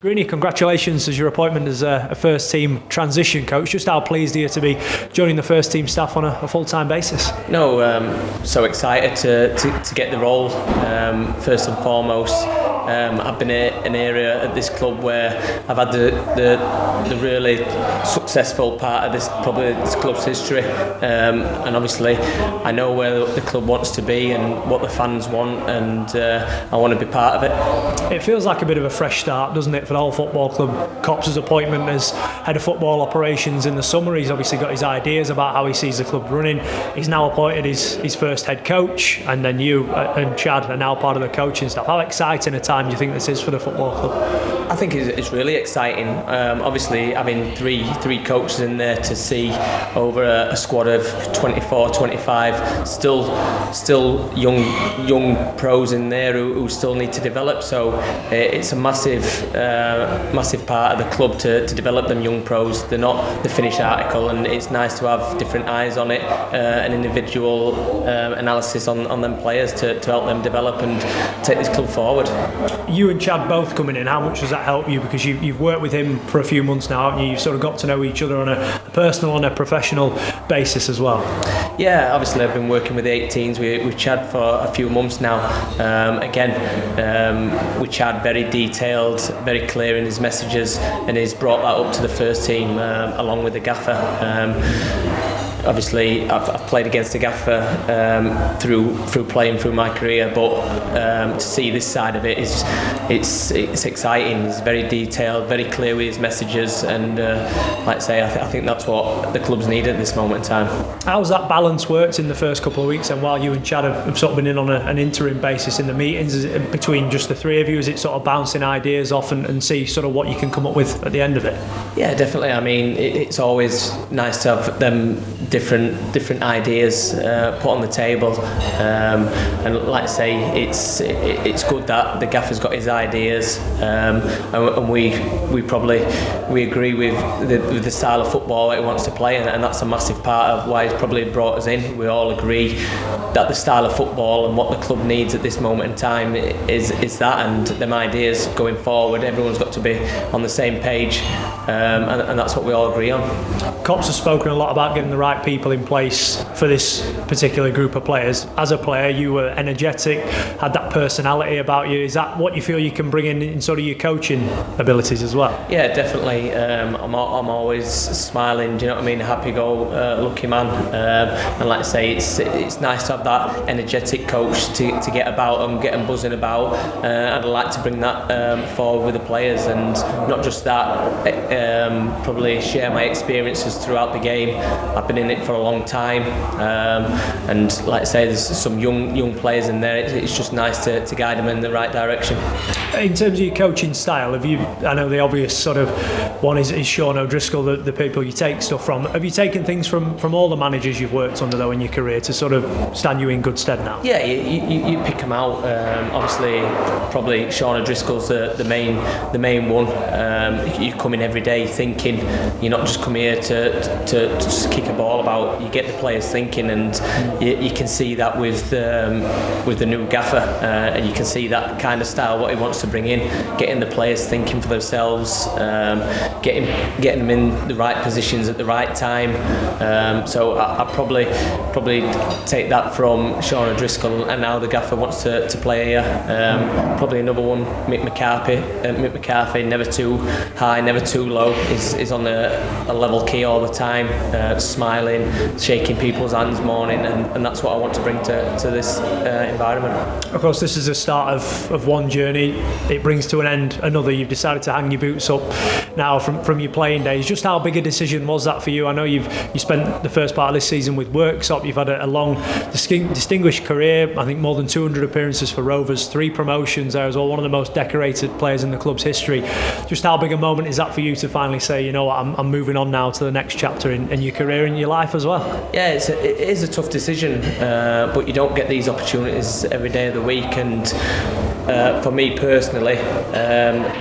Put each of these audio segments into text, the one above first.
Greeny, congratulations as your appointment as a first team transition coach. Just how pleased are you to be joining the first team staff on a full-time basis? No, so excited to get the role. First and foremost, I've been in an area at this club where I've had the really successful part of this club's history, and obviously I know where the club wants to be and what the fans want, and I want to be part of it. It feels like a bit of a fresh start, doesn't it, for the whole football club? Cops' appointment as head of football operations in the summer. He's obviously got his ideas about how he sees the club running. He's now appointed his first head coach, and then you and Chad are now part of the coaching staff. How exciting a time do you think this is for the football club? I think it's really exciting. Obviously, having three coaches in there to see over a squad of 24, 25, still young pros in there who still need to develop. So it's a massive part of the club to develop them young pros. They're not the finished article, and it's nice to have different eyes on it, an individual analysis on them players to help them develop and take this club forward. You and Chad both coming in, how much does that help you? Because you've worked with him for a few months now, haven't you? You've sort of got to know each other on a personal and a professional basis as well. Yeah, obviously I've been working with the 18s with Chad for a few months now. With Chad, very detailed, very clear in his messages, and he's brought that up to the first team along with the gaffer. Obviously, I've played against the gaffer through playing through my career, but to see this side of it it's exciting. He's very detailed, very clear with his messages, and like I say, I think that's what the club's need at this moment in time. How's that balance worked in the first couple of weeks, and while you and Chad have sort of been in on an interim basis in the meetings? Is it between just the three of you? Is it sort of bouncing ideas off and see sort of what you can come up with at the end of it? Yeah, definitely. I mean, it's always nice to have them different ideas put on the table, and like I say, it's good that the gaffer's got his ideas, and we agree with the style of football that he wants to play, and that's a massive part of why he's probably brought us in. We all agree that the style of football and what the club needs at this moment in time is that, and them ideas going forward, everyone's got to be on the same page, and that's what we all agree on. Cops has spoken a lot about getting the right people in place for this particular group of players. As a player, you were energetic, had that personality about you. Is that what you feel you can bring in sort of your coaching abilities as well? Yeah, definitely. I'm always smiling, do you know what I mean? Happy-go-lucky man. And like I say, it's nice to have that energetic coach to get about and get them buzzing about. And I'd like to bring that forward with the players, and not just that, probably share my experiences throughout the game. I've been in it for a long time, and like I say, there's some young players in there. It's just nice to guide them in the right direction. In terms of your coaching style, I know the obvious sort of one is Sean O'Driscoll, the people you take stuff from. Have you taken things from all the managers you've worked under though in your career to sort of stand you in good stead now? Yeah, you pick them out. Obviously, probably Sean O'Driscoll's the main one. You come in every day thinking. You're not just come here to just kick a ball about. You get the players thinking, and you can see that with the new gaffer, and you can see that kind of style, what he wants to bring in, getting the players thinking for themselves, getting them in the right positions at the right time. So I probably take that from Sean O'Driscoll, and now the gaffer wants to play here. Probably another one, Mick McCarthy, never too high, never too low. Is on a level key all the time, smiling, shaking people's hands morning, and that's what I want to bring to this environment. Of course, this is the start of one journey. It brings to an end another. You've decided to hang your boots up now from your playing days. Just how big a decision was that for you? I know you spent the first part of this season with Worksop. You've had a long, distinguished career. I think more than 200 appearances for Rovers, 3 promotions there as well. One of the most decorated players in the club's history. Just how big a moment is that for you to finally say, you know what, I'm moving on now to the next chapter in your career and your life as well? Yeah, it is a tough decision, but you don't get these opportunities every day of the week, and for me personally,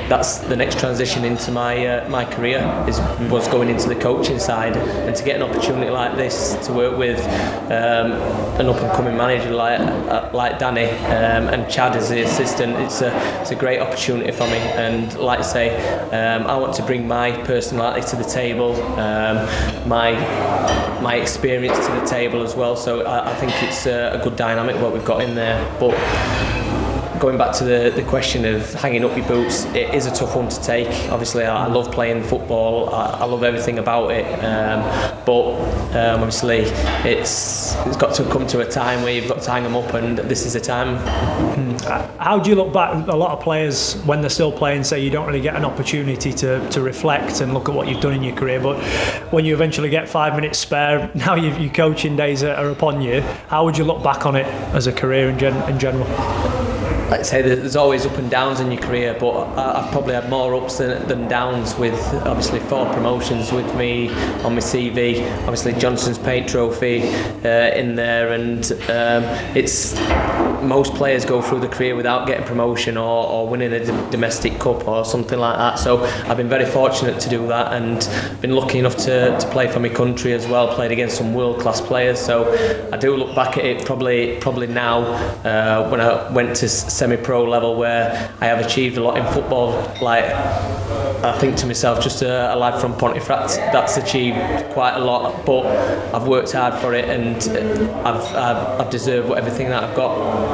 that's the next transition into my career was going into the coaching side, and to get an opportunity like this to work with an up and coming manager like Danny and Chad as the assistant, it's a great opportunity for me. And like I say, I want to bring my personality to the table, my experience to the table as well. So I think it's a good dynamic what we've got in there. But going back to the question of hanging up your boots, it is a tough one to take. Obviously, I love playing football. I love everything about it. But obviously, it's got to come to a time where you've got to hang them up, and this is the time. How do you look back? A lot of players, when they're still playing, say you don't really get an opportunity to reflect and look at what you've done in your career. But when you eventually get 5 minutes spare, now your coaching days are upon you. How would you look back on it as a career in general? Like I say, there's always up and downs in your career, but I've probably had more ups than downs, with obviously 4 promotions with me on my CV, obviously Johnson's Paint Trophy in there, and it's most players go through the career without getting promotion or winning a domestic cup or something like that. So I've been very fortunate to do that, and been lucky enough to play for my country as well, played against some world-class players. So I do look back at it probably now when I went to semi-pro level, where I have achieved a lot in football. Like, I think to myself, just a lad from Pontefract that's achieved quite a lot, but I've worked hard for it, and I've deserved everything that I've got.